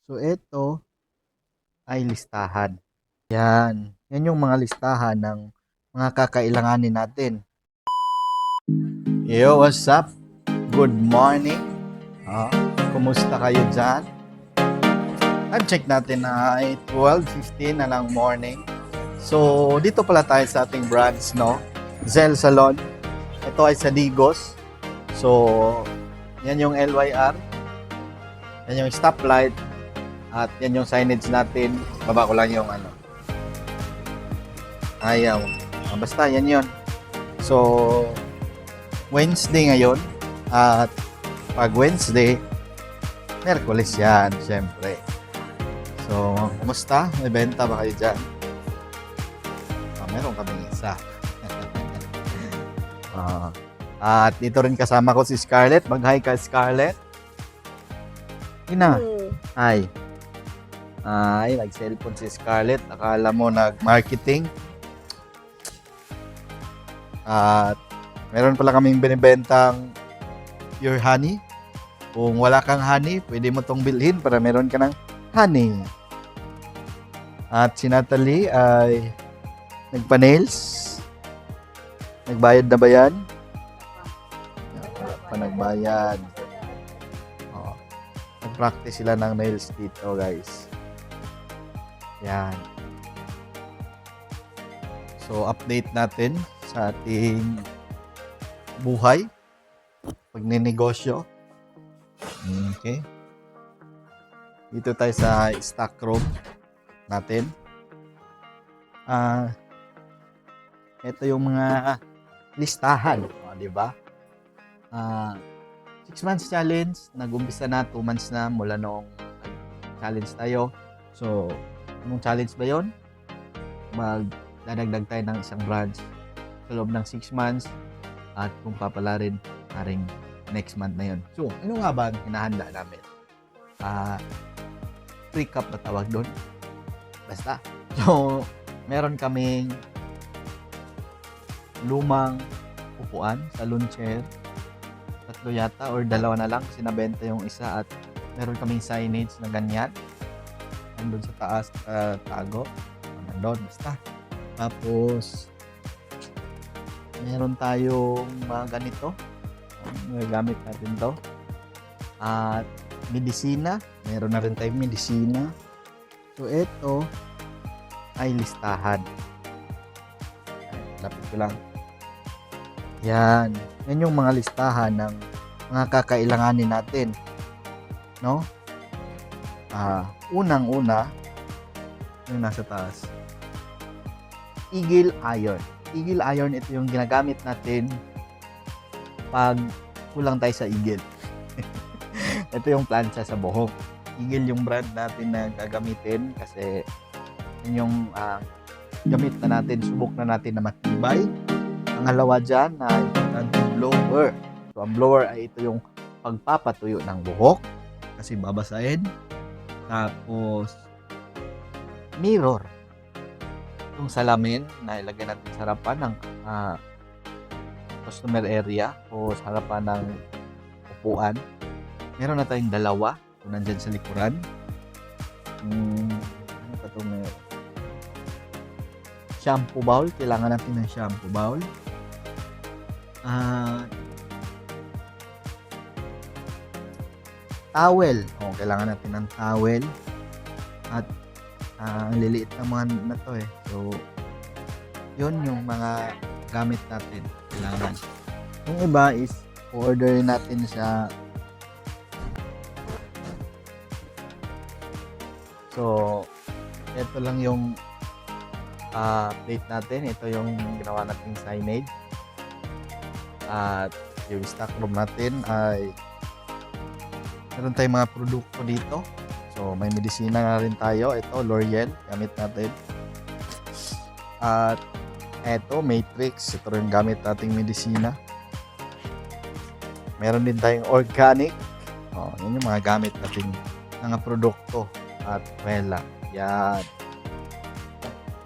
So, ito ay listahan. Yan. Yan yung mga listahan ng mga kakailanganin natin. Yo, what's up? Good morning. Ah, kumusta kayo dyan? Time check natin na ay 12:15 na ng morning. So, dito pala tayo sa ating branch, no? Zell Salon. Ito ay sa Digos. So, yan yung LYR. Yan yung stoplight. At yan yung signage natin. Baba ko lang yung ano. Ayaw. Basta, yan yun. So, Wednesday ngayon. At pag Wednesday, Merkulis yan, syempre. So, kumusta? May benta ba kayo dyan? Meron kaming isa. At dito rin kasama ko si Scarlett. Mag-hi ka, Scarlett. Ina. Hi. Ay, nag-cellphone si Scarlett. Akala mo nag-marketing. At meron pala kaming binibentang pure honey. Kung wala kang honey, pwede mo tong bilhin para meron ka ng honey. At si Natalie ay nagpa-nails. Nagbayad na ba yan? Nagbayad. Nag-practice sila ng nails dito, guys. Yan. So, update natin sa ating buhay. Pagninegosyo. Okay. Dito tayo sa stock room natin. Ito yung mga listahan. Di ba? 6 months challenge. Nag-umpisa na. 2 months na mula noong challenge tayo. So, anong challenge ba yun? Magdadagdag tayo ng isang branch sa loob ng 6 months. At kung papalarin, haring next month na yun. So, ano nga ba ang hinahanda namin? Pre-cup na tawag doon. Basta. So, meron kaming lumang upuan, salon chair. 3 yata or 2 na lang. Sinabenta yung isa at meron kaming signage na ganyan. Nandun sa taas, tago. Nandun, basta. Tapos, meron tayong mga ganito. Magagamit natin to. At medisina. Meron na rin tayong medisina. So, ito ay listahan. Lapit ko lang. Yan. Yan yung mga listahan ng mga kakailanganin natin. No? Unang-una, yung nasa taas. Eagle Iron. Eagle Iron, ito yung ginagamit natin pag kulang tayo sa Eagle. Ito yung plancha sa buhok. Eagle yung brand natin na gagamitin kasi yun yung gamit na natin, subok na natin na matibay. Pangalawa dyan na blower. So, ang blower ay ito yung pagpapatuyo ng buhok kasi babasahin. Tapos, mirror. Yung salamin na ilagay natin sa harapan ng customer area o sa harapan ng upuan. Meron na tayong 2 kung nandyan sa likuran. Ano pa ito meron? Shampoo bowl. Kailangan natin ng shampoo bowl. Towel. Kailangan natin ng towel. At ang liliit na mga na to eh. So, yun yung mga gamit natin. Kailangan. Yung iba is order natin sa So, ito lang yung plate natin. Ito yung ginawa nating signage. At yung stock room natin ay meron tayong mga produkto dito. So, may medisina na rin tayo. Ito, L'Oreal. Gamit natin. At ito, Matrix. Ito rin gamit nating medisina. Meron din tayong organic. Yun yung mga gamit nating mga produkto. At wala. Yan.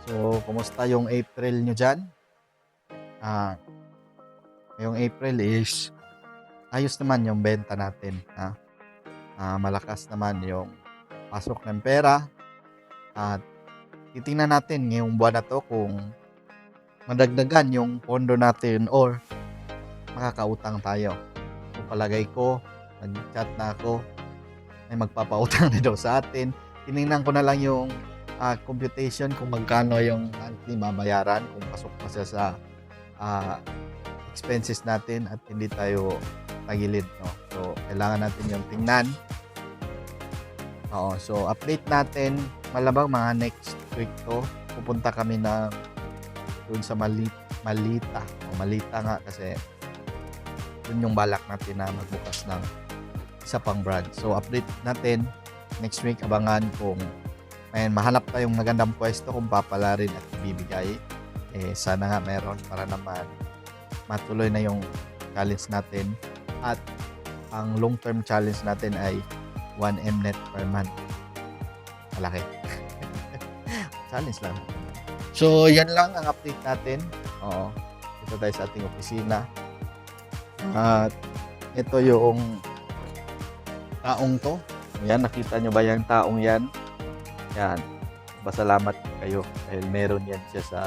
So, kumusta yung April nyo dyan? Yung April is ayos naman yung benta natin. Malakas naman yung pasok ng pera at titingnan natin ngayong buwan na to kung madagdagan yung pondo natin or makakautang tayo. So, palagay ko, nag-chat na ako, may magpapautang na daw sa atin. Tinignan ko na lang yung computation kung magkano yung monthly mabayaran kung pasok pa siya sa expenses natin at hindi tayo tagilid, no? So, kailangan natin yung tingnan. Oo, so update natin, malabang mga next week to. Pupunta kami na doon sa Malita. O Malita nga kasi yun yung balak natin na magbukas ng isa pang branch. So update natin next week, abangan kung mahanap tayong magandang pwesto kung papalarin at ibibigay. Sana nga meron para naman matuloy na yung challenge natin at ang long term challenge natin ay 1M net per month. Malaki. Challenge lang. So yan lang ang update natin. Oo. Ito tayo sa ating opisina. At ito yung taong to. Yan, nakita nyo ba yung taong yan? Yan. Pasalamat kayo dahil meron yan siya sa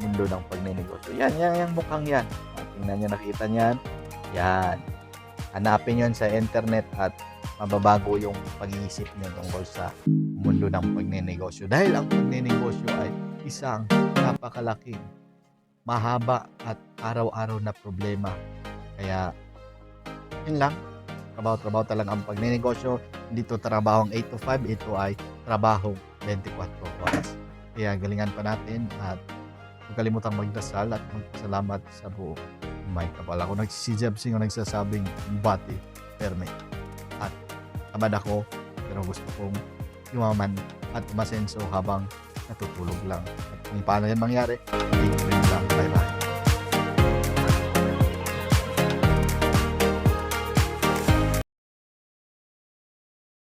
mundo ng pagnenegosyo. Yan, yung mukhang yan. Tingnan nyo, nakita nyan. Yan. Hanapin yun sa internet at mababago yung pag-iisip nyo tungkol sa mundo ng pagnenegosyo. Dahil ang pagnenegosyo ay isang napakalaking, mahaba at araw-araw na problema. Kaya, yun lang. Trabaho-trabaho talaga ang pagnenegosyo. Hindi to trabahong 8 to 5. Ito ay trabahong 24 oras. Kaya galingan pa natin at huwag kalimutang magdasal at magpasalamat sa buong may kapal. Ako nagsisijab sing nagsasabing bati, perme. At tamad ako pero gusto kong yumaman at umasenso habang natutulog lang. At kung paano yan mangyari, hindi ko rin lang. Bye-bye.